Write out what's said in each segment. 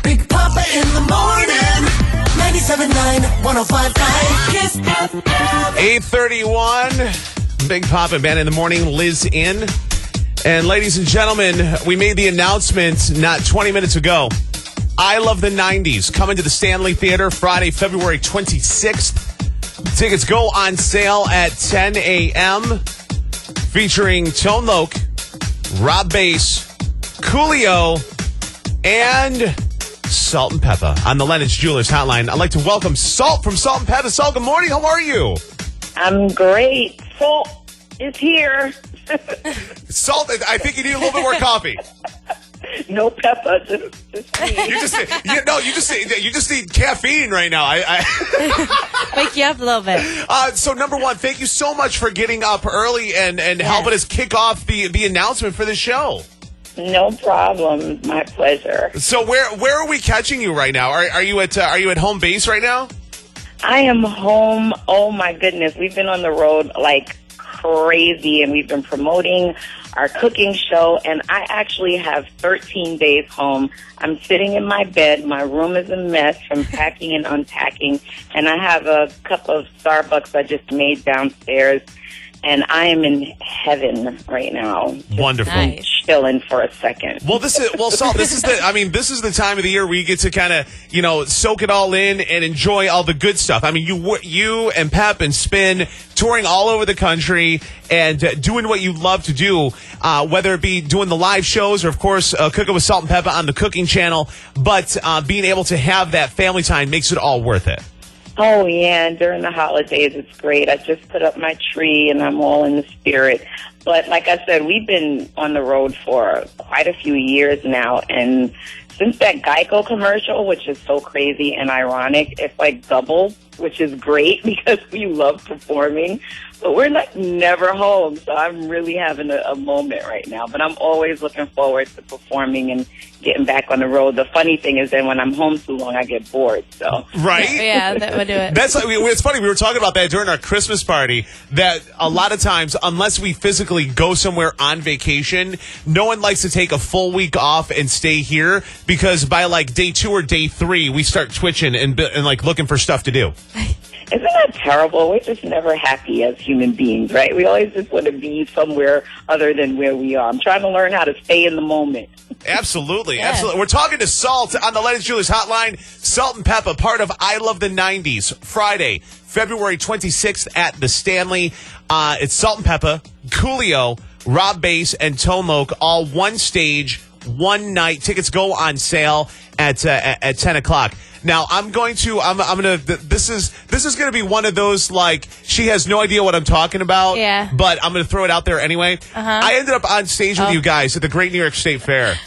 Big Poppa in the morning. 97.9, 105.9, Kiss FM. 8:31, Big Poppa Band in the morning, Liz in. And ladies and gentlemen, we made the announcement not 20 minutes ago. I Love the 90s coming to the Stanley Theater Friday, February 26th. Tickets go on sale at 10 a.m. featuring Tone Loc, Rob Bass, Coolio, and Salt-n-Pepa on the Lennox Jewelers Hotline. I'd like to welcome Salt from Salt-n-Pepa. Salt, good morning. How are you? I'm great. Salt is here. Salt, I think you need a little bit more coffee. No pepper, just me. You just need caffeine right now. Wake you up a little bit. So number one, thank you so much for getting up early and helping us kick off the announcement for the show. No problem. My pleasure. So where are we catching you right now? Are you at home base right now? I am home. Oh my goodness. We've been on the road like crazy and we've been promoting our cooking show, and I actually have 13 days home. I'm sitting in my bed. My room is a mess from packing and unpacking, and I have a cup of Starbucks I just made downstairs, and I am in heaven right now. Wonderful. Nice. Chilling for a second. Salt, this is the time of the year where you get to kind of, soak it all in and enjoy all the good stuff. I mean, you and Pep and Spin touring all over the country and doing what you love to do, whether it be doing the live shows or, of course, cooking with Salt-n-Pepa on the cooking channel. But being able to have that family time makes it all worth it. Oh, yeah, and during the holidays, it's great. I just put up my tree, and I'm all in the spirit. But like I said, we've been on the road for quite a few years now, and since that Geico commercial, which is so crazy and ironic, it's like double, which is great because we love performing. But we're like never home, so I'm really having a moment right now. But I'm always looking forward to performing and getting back on the road. The funny thing is that when I'm home too long, I get bored. So right, yeah, that would do it. It's funny. We were talking about that during our Christmas party. That a lot of times, unless we physically go somewhere on vacation, no one likes to take a full week off and stay here because by like day 2 or day 3, we start twitching and like looking for stuff to do. Isn't that terrible? We're just never happy as human beings, right? We always just want to be somewhere other than where we are. I'm trying to learn how to stay in the moment. Absolutely, yeah. Absolutely. We're talking to Salt on the Lennox Jewelers Hotline. Salt-n-Pepa, part of I Love the 90s, Friday, February 26th at the Stanley. It's Salt-n-Pepa, Coolio, Rob Bass, and Tone Loc, all one stage, one night. Tickets go on sale at 10 o'clock. Now I'm gonna this is gonna be one of those like she has no idea what I'm talking about. Yeah. But I'm gonna throw it out there anyway. I ended up on stage with you guys at the Great New York State Fair,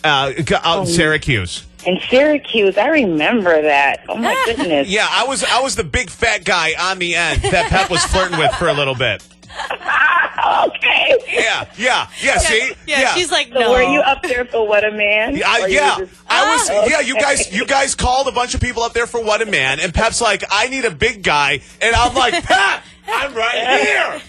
out in Syracuse. In Syracuse, I remember that. Oh my goodness. Yeah, I was the big fat guy on the end that Pep was flirting with for a little bit. Okay. Yeah. See? Yeah. She's like, So no. were you up there for What a Man? I was. Yeah, you guys called a bunch of people up there for What a Man, and Pep's like, I need a big guy, and I'm like, Pep, I'm right here.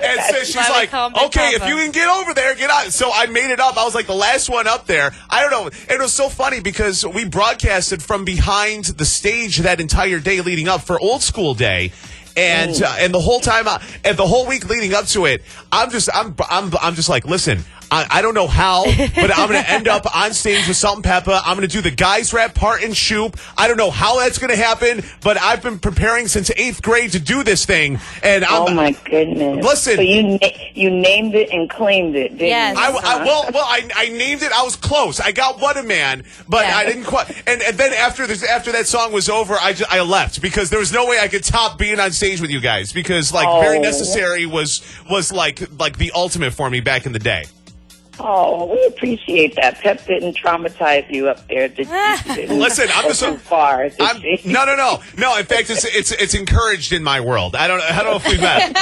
And so she's like, okay, if you can get over there, get out. So I made it up. I was like the last one up there. I don't know. It was so funny because we broadcasted from behind the stage that entire day leading up for Old School Day. And the whole time, and the whole week leading up to it, I'm just like, listen, I don't know how, but I'm going to end up on stage with Salt-n-Pepa. I'm going to do the guys rap part in Shoop. I don't know how that's going to happen, but I've been preparing since 8th grade to do this thing. And oh my goodness! Listen, so you named it and claimed it, didn't you? Yes. I named it. I was close. I got What a Man, but I didn't quite. And then after that song was over, I left because there was no way I could top being on stage with you guys because Very Necessary was like the ultimate for me back in the day. Oh, we appreciate that. Pep didn't traumatize you up there. Listen, I'm just so far. No. In fact, it's encouraged in my world. I don't know if we've met.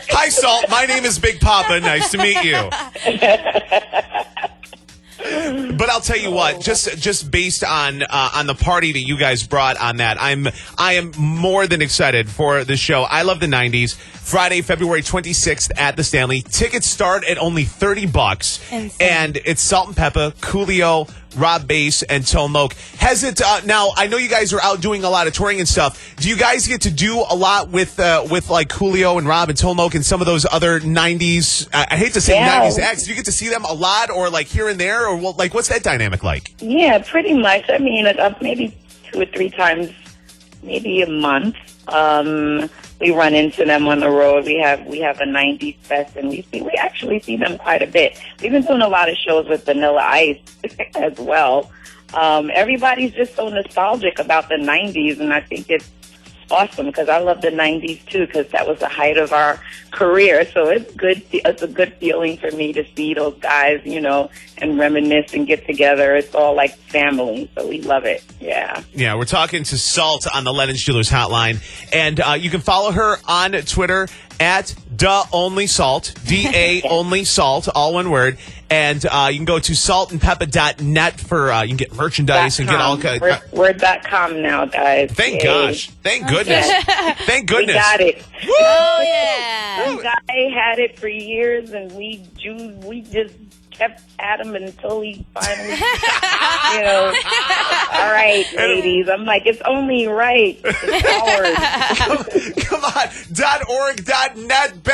Hi, Salt. My name is Big Poppa. Nice to meet you. But I'll tell you what, just based on the party that you guys brought on that, I am more than excited for the show. I Love the 90s, Friday, February 26th at the Stanley. Tickets start at only $30, and it's Salt-n-Pepa, Coolio, Rob Bass, and Tillamook. Has it now? I know you guys are out doing a lot of touring and stuff. Do you guys get to do a lot with like Coolio and Rob and Tillamook and some of those other '90s? I hate to say '90s acts. Do you get to see them a lot, or like here and there, or like what's that dynamic like? Yeah, pretty much. I mean, maybe 2 or 3 times, maybe a month. We run into them on the road. We have a '90s fest, and we actually see them quite a bit. We've been doing a lot of shows with Vanilla Ice as well. Everybody's just so nostalgic about the '90s, and I think it's awesome because I love the '90s too, because that was the height of our career. So it's good. It's a good feeling for me to see those guys, and reminisce and get together. It's all like family, so we love it. Yeah. Yeah, we're talking to Salt on the Lennon Jewelers hotline, and you can follow her on Twitter at @onlysalt, DA_onlysalt, all one word. And you can go to saltandpeppa.net for you can get merchandise and get all kinds. We're .com now, guys. Thank gosh. Thank goodness. Thank goodness. We got it. Woo! Oh, yeah. This guy had it for years, and we just kept at him until he finally, all right, ladies. I'm like, it's only right. It's ours. Come on, .org.net /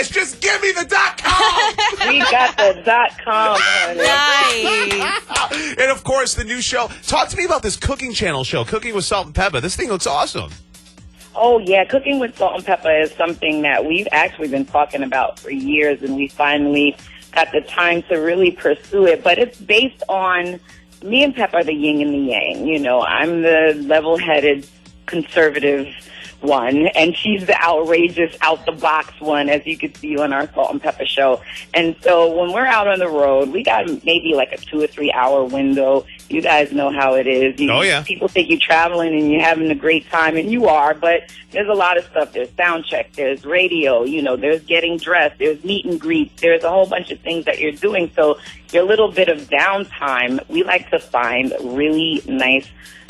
just give me the .com. We got the .com, honey. Nice. And of course, the new show. Talk to me about this cooking channel show, Cooking with Salt-n-Pepa. This thing looks awesome. Oh, yeah. Cooking with Salt-n-Pepa is something that we've actually been talking about for years, and we finally got the time to really pursue it. But it's based on, me and Pep are the yin and the yang. I'm the level-headed, conservative one, and she's the outrageous, out-the-box one, as you could see on our Salt-n-Pepa show. And so when we're out on the road, we got maybe like a 2 or 3 hour window. You guys know how it is. Oh, yeah. People think you're traveling and you're having a great time, and you are, but there's a lot of stuff. There's sound check, there's radio, there's getting dressed, there's meet and greets, there's a whole bunch of things that you're doing. So your little bit of downtime, we like to find really nice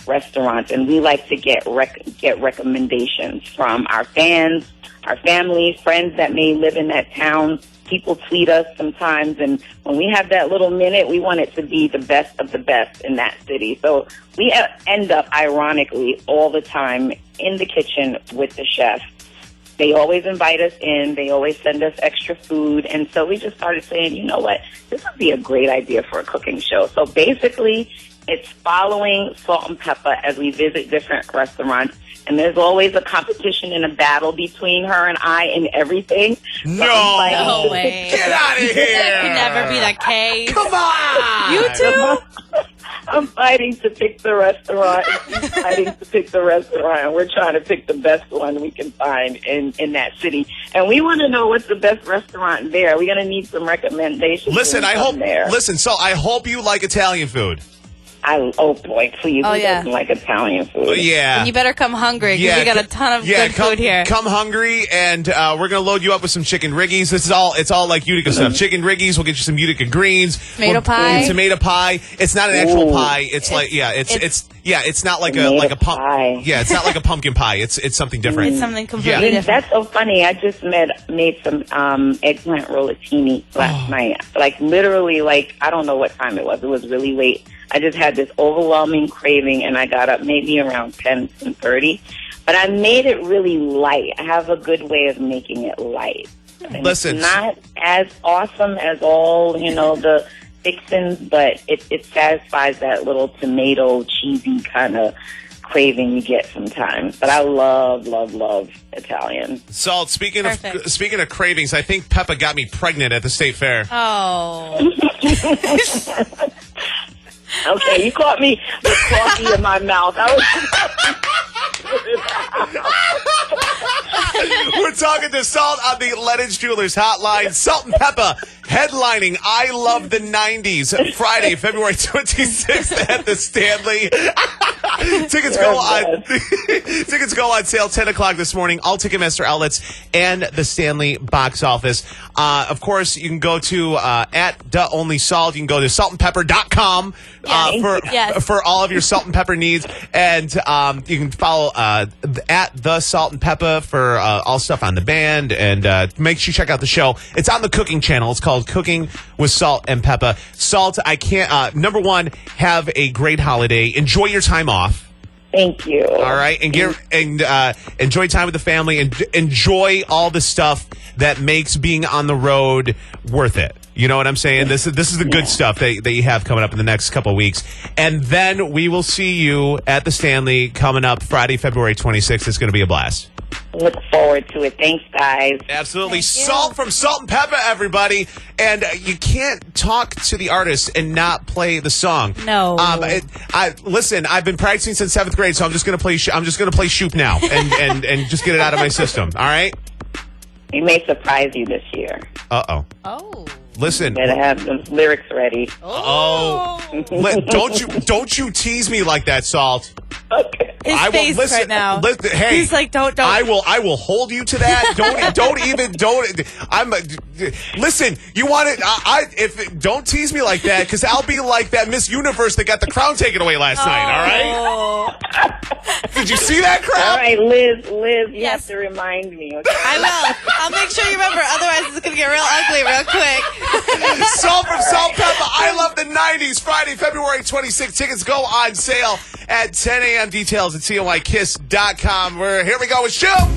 restaurants, and we like to get recommendations from our fans, our family, friends that may live in that town. People tweet us sometimes, and when we have that little minute, we want it to be the best of the best in that city. So we end up, ironically, all the time in the kitchen with the chef. They always invite us in. They always send us extra food. And so we just started saying, you know what, this would be a great idea for a cooking show. So basically, it's following Salt-n-Pepa as we visit different restaurants. And there's always a competition and a battle between her and I and everything. No way. Get out of here. Could never be the case. Come on. You too? I'm fighting to pick the restaurant, and she's fighting to pick the restaurant, and we're trying to pick the best one we can find in that city. And we want to know what's the best restaurant there. We're going to need some recommendations. Listen, I hope you like Italian food. Oh boy, please. Oh, Who yeah. doesn't like Italian food? Yeah. And you better come hungry, because we got a ton of good food here. Come hungry, and we're going to load you up with some chicken riggies. It's all like Utica stuff. Chicken riggies, we'll get you some Utica greens. Tomato pie. Tomato pie. It's not an actual pie. It's not like a pumpkin. Yeah, it's not like a pumpkin pie. It's something different. It's something completely different. That's so funny. I just made some eggplant rollatini last night. Like literally, I don't know what time it was. It was really late. I just had this overwhelming craving, and I got up maybe around 10:30. But I made it really light. I have a good way of making it light. And Listen, it's not as awesome as all the fixins, but it satisfies that little tomato cheesy kind of craving you get sometimes. But I love Italian. Salt, speaking of cravings, I think Peppa got me pregnant at the state fair. Oh. Okay, you caught me with coffee in my mouth. We're talking to Salt on the Lennon Jewelers hotline. Salt-n-Pepa headlining I Love the 90s Friday, February 26th at the Stanley. Tickets go on sale 10 o'clock this morning. All Ticketmaster outlets and the Stanley box office. Of course, you can go to at the Only Salt. You can go to saltandpepper.com for all of your salt and pepper needs. And you can follow at the Salt-n-Pepa for all stuff on the band. And make sure you check out the show. It's on the cooking channel. It's called Cooking with Salt-n-Pepa. Salt, I can't. Number one, have a great holiday. Enjoy your time off. Thank you. All right, and enjoy time with the family, and enjoy all the stuff that makes being on the road worth it. You know what I'm saying? This is the good stuff that you have coming up in the next couple of weeks. And then we will see you at the Stanley coming up Friday, February 26th. It's going to be a blast. Look forward to it. Thanks, guys. Absolutely. Salt from Salt-n-Pepa, everybody. And you can't talk to the artist and not play the song. No. Listen, I've been practicing since 7th grade, so I'm just going to play Shoop now and just get it out of my system. All right? We may surprise you this year. Uh-oh. Oh. Listen. Better have those lyrics ready. Don't you tease me like that, Salt. Okay. His face right now. Hey, he's like, don't. I will hold you to that. Listen, you want it? Don't tease me like that, because I'll be like that Miss Universe that got the crown taken away last night. All right? Did you see that crap? All right, Liz, you have to remind me. Okay? I will. I'll make sure you remember. Otherwise, it's gonna get real ugly real quick. Salt from Salt-n-Pepa. I love the 90s. Friday, February 26th. Tickets go on sale at 10 a.m. Details at CNYKiss.com. Here we go with Show.